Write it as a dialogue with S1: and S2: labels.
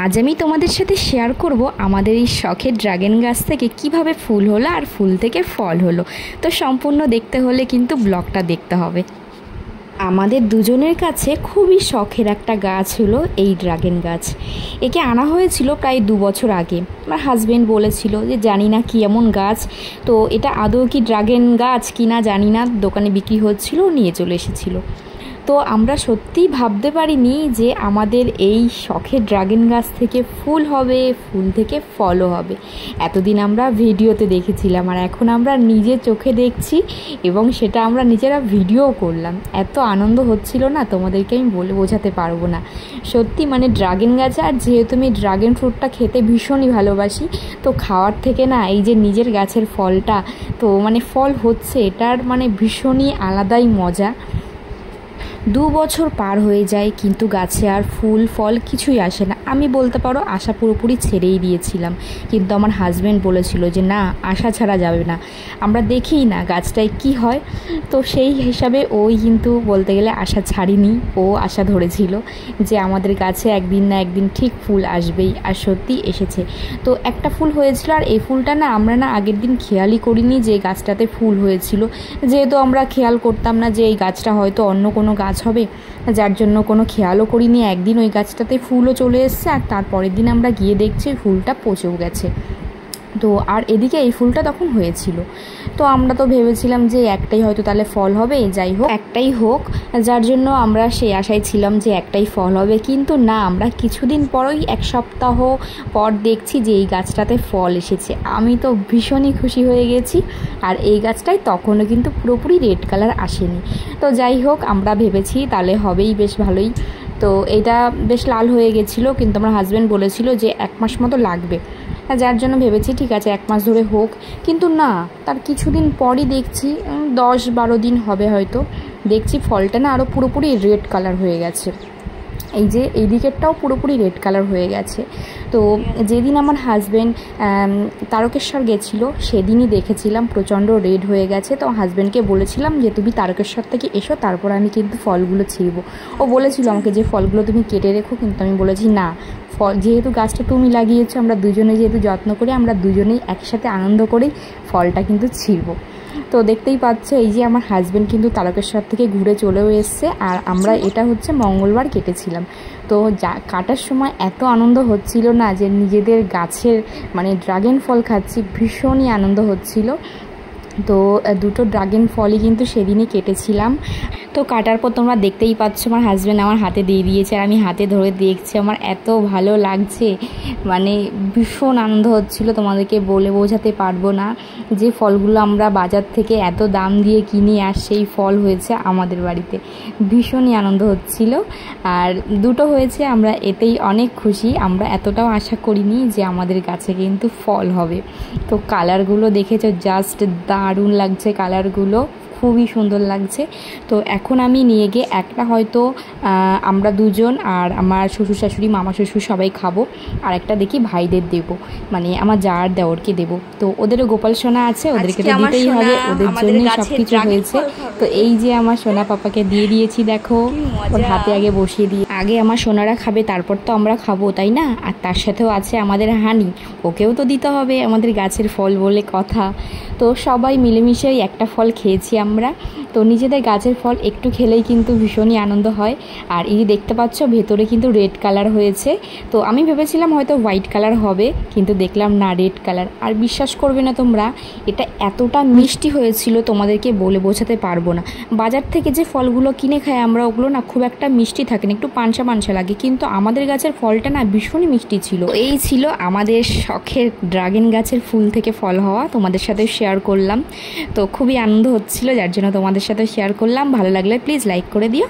S1: আজ আমি তোমাদের সাথে শেয়ার করব আমাদের এই শখের ড্রাগন গাছ থেকে কিভাবে ফুল হলো আর ফুল থেকে ফল হলো। তো সম্পূর্ণ দেখতে হলে কিন্তু ব্লগটা দেখতে হবে। আমাদের দুজনের কাছে খুবই শখের একটা গাছ হলো এই ড্রাগন গাছ। একে আনা হয়েছিল প্রায় 2 বছর আগে। আমার হাজব্যান্ড বলেছিল যে জানি না কি এমন গাছ, তো এটা আদৌ কি ড্রাগন গাছ কিনা জানি না, দোকানে বিক্রি হচ্ছিল, নিয়ে চলে এসেছিলো। তো আমরা সত্যিই ভাবতে পারিনি যে আমাদের এই শখের ড্রাগন গাছ থেকে ফুল হবে, ফুল থেকে ফলও হবে। এতদিন আমরা ভিডিওতে দেখেছিলাম আর এখন আমরা নিজে চোখে দেখছি এবং সেটা আমরা নিজেরা ভিডিও করলাম। এত আনন্দ হচ্ছিল না, তোমাদেরকে আমি বলে বোঝাতে পারবো না। সত্যি মানে ড্রাগন গাছে, আর যেহেতু আমি ড্রাগন ফ্রুটটা খেতে ভীষণই ভালোবাসি, তো খাওয়ার থেকে না এই যে নিজের গাছের ফলটা, তো মানে ফল হচ্ছে, এটার মানে ভীষণই আলাদাই মজা। 2 বছর পার হয়ে যায় কিন্তু গাছে আর ফুল ফল কিছুই আসে না। আমি বলতে পারো আশা পুরোপুরি ছেড়েই দিয়েছিলাম, কিন্তু আমার হাজব্যান্ড বলেছিল যে না, আশা ছাড়া যাবে না, আমরা দেখি না গাছটায় কি হয়। তো সেই হিসাবে ওই কিন্তু বলতে গেলে আশা ছাড়িনি, ও আশা ধরেছিল যে আমাদের গাছে একদিন না একদিন ঠিক ফুল আসবেই, আর সত্যি এসেছে। তো একটা ফুল হয়েছিল, আর এই ফুলটা না আমরা না আগের দিন খেয়ালই করিনি যে গাছটাতে ফুল হয়েছিল, যেহেতু আমরা খেয়াল করতাম না যে এই গাছটা হয়তো অন্য কোনো গাছ হবে, যার জন্য কোনো খেয়ালও করিনি। একদিন ওই গাছটাতে ফুলও চলে এসছে, আর তারপরের দিন আমরা গিয়ে দেখছি ফুলটা পচেও গেছে। তো আর এদিকে এই ফুলটা তখন হয়েছিল, তো আমরা তো ভেবেছিলাম যে একটাই হয়তো তাহলে ফল হবে, যাই হোক একটাই হোক, যার জন্য আমরা সেই আশায় ছিলাম যে একটাই ফল হবে। কিন্তু না, আমরা কিছুদিন পরই 1 সপ্তাহ পর দেখছি যে এই গাছটাতে ফল এসেছে। আমি তো ভীষণই খুশি হয়ে গেছি। আর এই গাছটায় তখনও কিন্তু পুরোপুরি রেড কালার আসেনি। তো যাই হোক, আমরা ভেবেছি তাহলে হবেই বেশ ভালোই। তো এটা বেশ লাল হয়ে গেছিলো, কিন্তু আমার হাজব্যান্ড বলেছিল যে 1 মাস মতো লাগবে, যার জন্য ভেবেছি ঠিক আছে 1 মাস ধরে হোক। কিন্তু না, তার কিছুদিন পরই দেখছি 10-12 দিন হবে হয়তো, দেখছি ফলটা না আরও পুরোপুরি রেড কালার হয়ে গেছে। এই যে এই দিকেরটাও পুরোপুরি রেড কালার হয়ে গেছে। তো যেদিন আমার হাজব্যান্ড তারকেশ্বর গেছিলো সেদিনই দেখেছিলাম প্রচণ্ড রেড হয়ে গেছে। তো হাজব্যান্ডকে বলেছিলাম যে তুমি তারকেশ্বর থেকে এসো, তারপর আমি কিন্তু ফলগুলো ছিঁড়বো। ও বলেছিল আমাকে যে ফলগুলো তুমি কেটে রেখো, কিন্তু আমি বলেছি না, ফল যেহেতু গাছটা তুমি লাগিয়েছো, আমরা দুজনে যেহেতু যত্ন করি, আমরা দুজনেই একসাথে আনন্দ করেই ফলটা কিন্তু ছিঁড়বো। তো দেখতেই পাচ্ছ এই যে আমার হাজব্যান্ড কিন্তু তারকেশ্বর থেকে ঘুরে চলেও এসছে, আর আমরা এটা হচ্ছে মঙ্গলবার কেটেছিলাম। তো কাটার সময় এত আনন্দ হচ্ছিল না যে নিজেদের গাছের মানে ড্রাগন ফল খাচ্ছি, ভীষণই আনন্দ হচ্ছিল। তো 2টো ড্রাগন ফলই কিন্তু সেদিনই কেটেছিলাম। তো কাটার পর তোমরা দেখতেই পাচ্ছ আমার হাজব্যান্ড আমার হাতে দিয়ে দিয়েছে, আর আমি হাতে ধরে দেখছি, আমার এত ভালো লাগছে, মানে ভীষণ আনন্দ হচ্ছিল, তোমাদেরকে বলে বোঝাতে পারবো না। যে ফলগুলো আমরা বাজার থেকে এত দাম দিয়ে কিনি, আর সেই ফল হয়েছে আমাদের বাড়িতে, ভীষণই আনন্দ হচ্ছিল। আর 2টো হয়েছে, আমরা এতেই অনেক খুশি। আমরা এতটাও আশা করিনি যে আমাদের গাছে কিন্তু ফল হবে। তো কালারগুলো দেখেছো, জাস্ট দারুণ লাগছে কালারগুলো, খুবই সুন্দর লাগছে। তো এখন আমি নিয়ে গিয়ে একটা হয়তো আমরা দুজন আর আমার শ্বশুর শাশুড়ি মামা শ্বশুর সবাই খাবো, আর একটা দেখি ভাইদের দেব, মানে আমার জার দেওরকে দেব। তো ওদেরও গোপাল সোনা আছে, ওদেরকে তো দিতেই হবে, ওদের জন্যই সব কিছু হয়েছে। তো এই যে আমার সোনা পাপাকে দিয়ে দিয়েছি, দেখো ওর হাতে আগে বসিয়ে দিয়ে, আগে আমার সোনারা খাবে তারপর তো আমরা খাবো, তাই না? আর তার সাথেও আছে আমাদের হানি, ওকেও তো দিতে হবে, আমাদের গাছের ফল বলে কথা। তো সবাই মিলেমিশে ওই একটা ফল খেয়েছি আমরা। তো নিজেদের গাছের ফল একটু খেলেই কিন্তু ভীষণই আনন্দ হয়। আর এই দেখতে পাচ্ছ ভেতরে কিন্তু রেড কালার হয়েছে। তো আমি ভেবেছিলাম হয়তো হোয়াইট কালার হবে, কিন্তু দেখলাম না, রেড কালার। আর বিশ্বাস করবে না তোমরা, এটা এতটা মিষ্টি হয়েছিল তোমাদেরকে বলে বোঝাতে পারবো না। বাজার থেকে যে ফলগুলো কিনে খাই আমরা, ওগুলো না খুব একটা মিষ্টি থাকে না, একটু পানসা পানসা লাগে, কিন্তু আমাদের গাছের ফলটা না ভীষণই মিষ্টি ছিল। এই ছিল আমাদের শখের ড্রাগন গাছের ফুল থেকে ফল হওয়া, তোমাদের সাথে শেয়ার করলাম। তো খুবই আনন্দ হচ্ছিল, যার জন্য তোমাদের সাথে শেয়ার করলাম। ভালো লাগলে প্লিজ লাইক করে দিও।